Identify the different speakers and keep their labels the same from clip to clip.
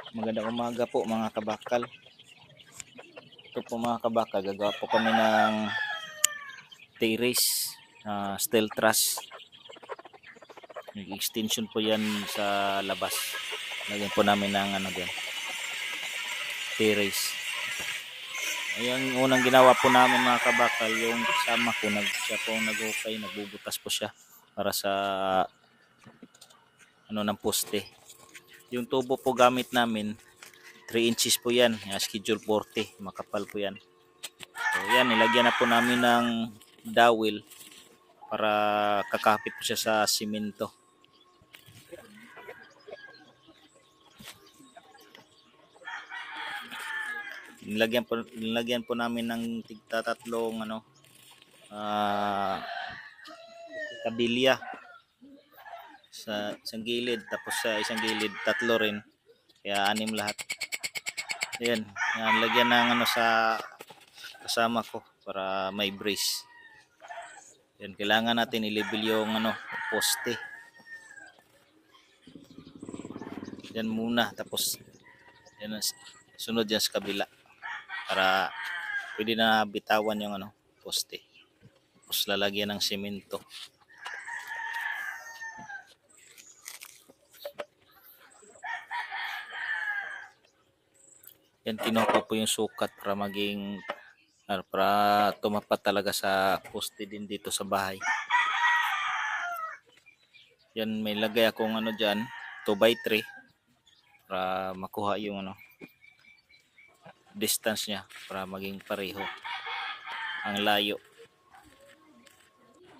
Speaker 1: Magandang umaga po mga kabakal. Ito po mga kabakal, gagawa po kami ng terrace, steel truss. Yung extension po yan sa labas. Lagyan po namin ng dyan, terrace. Ayun, unang ginawa po namin mga kabakal, yung kasama ko, siya po nag-okay, nagbubutas po siya para sa ng poste. Yung tubo po gamit namin, 3 inches po yan, schedule 40, makapal po yan. So yan, nilagyan na po namin ng dowel para kakapit po siya sa simento. Nilagyan po namin ng tigtatatlong kabilya sa isang gilid, tapos sa isang gilid tatlo rin, kaya 6 lahat. Ayan, lagyan ng sa kasama ko para may brace. Yan, kailangan natin i-level yung poste. Yan muna, tapos yan, sunod yan sa kabila para pwede na bitawan yung poste. Tapos lalagyan ng semento. Yan, kinuha po yung sukat para maging para tumapat talaga sa poste din dito sa bahay. Yan, may lagay akong dyan, 2x3 para makuha yung distance niya para maging pareho ang layo.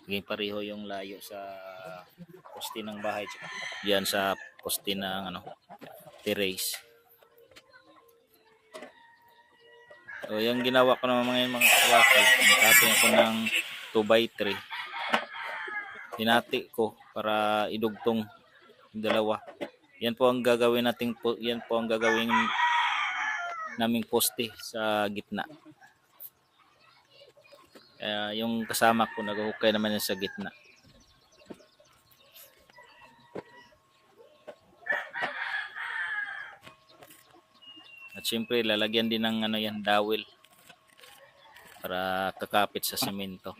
Speaker 1: Maging pareho yung layo sa poste ng bahay diyan sa poste ng terrace. So yung ginawa ko naman mga kabakal, nagkatay ako ng 2x3. Hinati ko para idugtong yung dalawa. Yan po ang gagawin naming poste sa gitna. Yung kasama ko naghukay naman yan sa gitna. At syempre lalagyan din ng yan dowel para kakapit sa semento.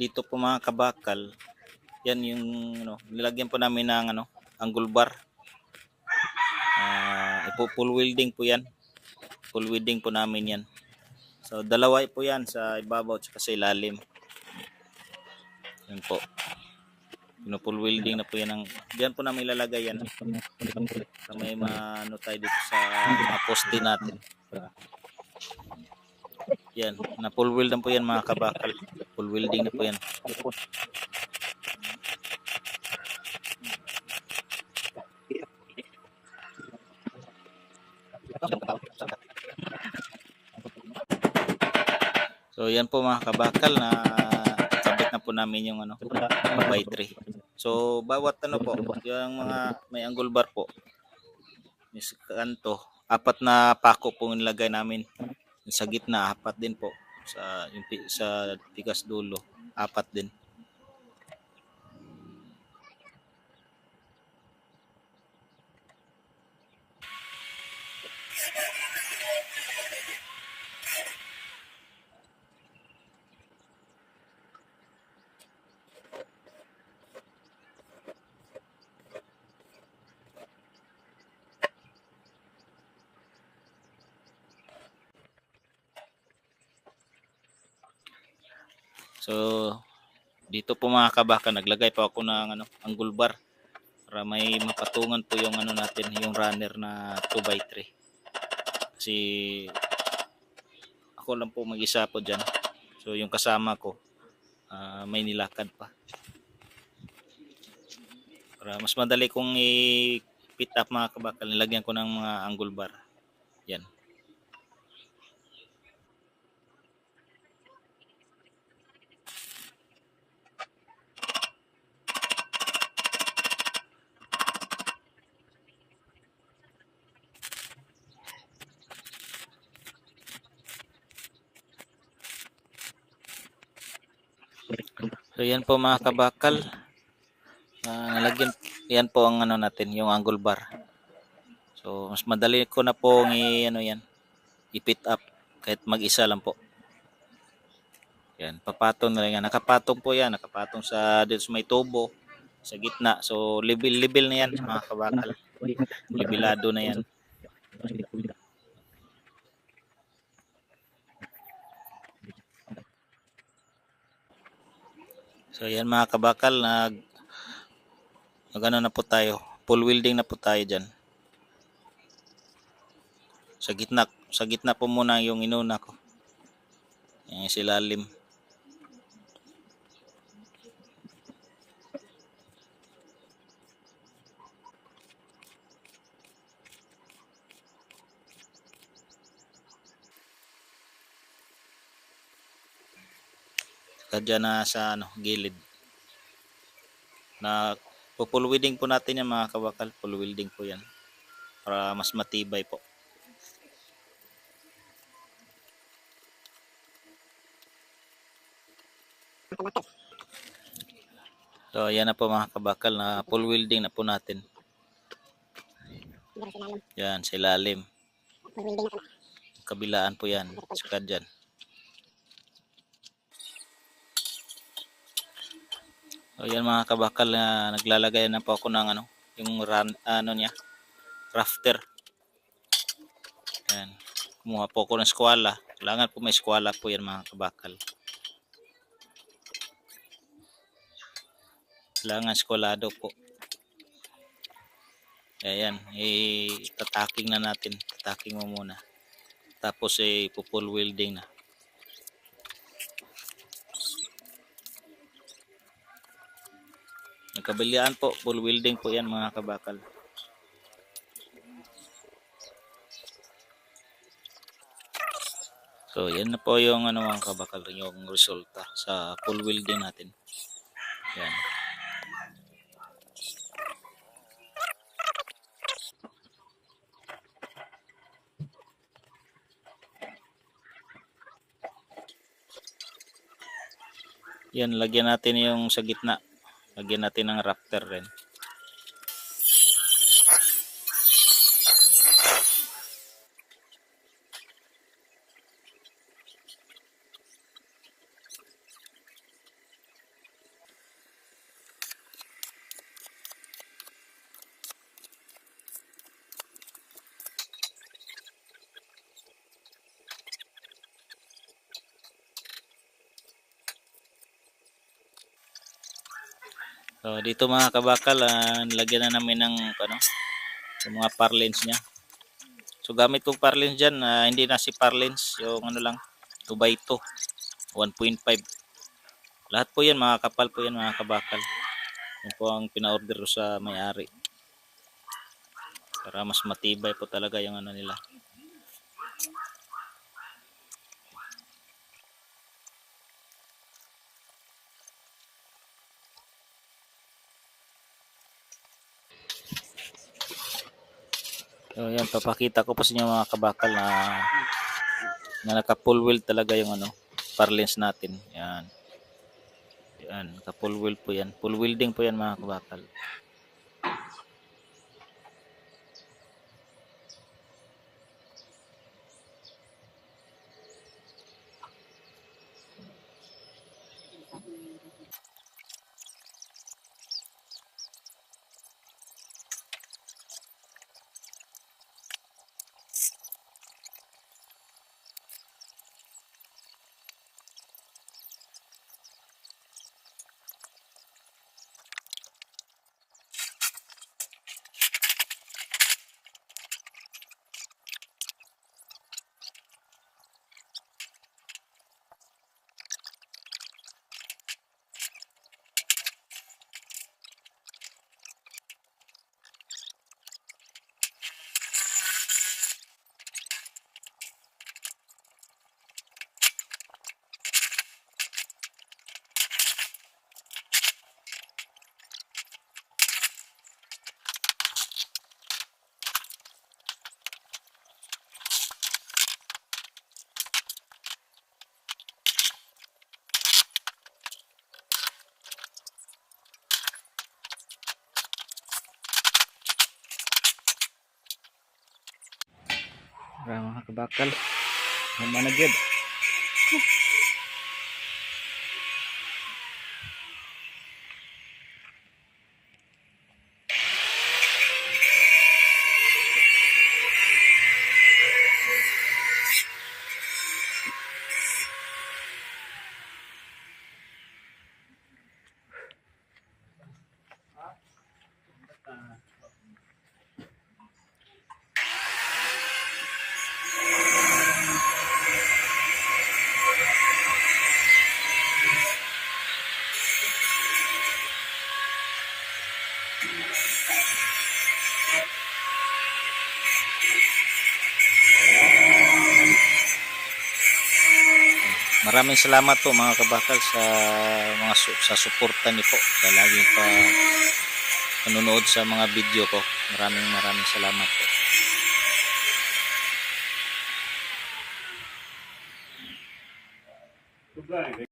Speaker 1: Dito po mga kabakal, yan yung nilagyan po namin ng angle bar. Full welding po yan. Full welding po namin yan. So dalawa po yan, sa ibabaw at sa ilalim. Yan po. Full welding na po yan. Diyan po namin ilalagay yan. Sa may tayo dito sa mga poste natin. Yan, na full weld na po yan mga kabakal. Full welding na po yan. So yan po mga kabakal, na sabit na po namin yung 2x3. So bawat po, yung mga may angle bar po, yung sa kanto, 4 na pako po nilagay namin. Yung sa gitna, 4 din po. Sa tigas dulo, 4 din. So dito po mga kabakal, naglagay po ako ng angle bar para may mapatungan po yung natin, yung runner na 2x3. Kasi ako lang po mag-isa po dyan. So yung kasama ko, may nilakad pa. Para mas madali kong i-pit up mga kabakal, nilagyan ko ng mga angle bar. Yan. So yan po mga kabakal. Nalagyan, yan po ang natin, yung angle bar. So mas madali ko na po yan, i-pit up kahit mag-isa lang po. Yan, papatong na lang yan. Nakapatong po yan, nakapatong sa dito sa may tubo, sa gitna. So level na yan mga kabakal. Levelado na yan. So yan mga kabakal, nag na po tayo. Full welding na po tayo dyan. Sa gitna po muna yung inuna ko. Yung silalim. Kadya na sa gilid. Na full welding po natin yan mga kabakal. Full welding po yan. Para mas matibay po. So yan na po mga kabakal, na full welding na po natin. Yan, sa ilalim. Kabilaan po yan. Saka dyan. So yan mga kabakal, naglalagay na po ako ng yung niya, rafter. Yan. Kumuha po ako ng skwala. Kailangan po may skwala po yan mga kabakal. Kailangan skwalado po. Ayan, tataking na natin. Tataking mo muna. Tapos full welding na. Nagkabilian po, full welding po yan mga kabakal. So yan na po yung mga kabakal, yung resulta sa full welding natin. Yan. Yan, lagyan natin yung sa gitna. Lagyan natin ng rafter rin. So dito mga kabakal, nilagyan na namin ng yung mga parlins niya. So gamit kong parlins dyan, hindi na si parlins, yung lang 2x2, 1.5. Lahat po yan mga kapal po yan mga kabakal. Yan po ang pina-order ko sa may-ari. Para mas matibay po talaga yung nila. So yan, papakita ko po sa inyo mga kabakal na naka full weld talaga yung parlins natin. Yan. Yan, naka full weld po yan. Full welding po yan mga kabakal. Para mga kabakal. Mamanagid. Maraming salamat po mga kabakal sa sa suporta niyo po sa laging panonood sa mga video ko. Maraming salamat po.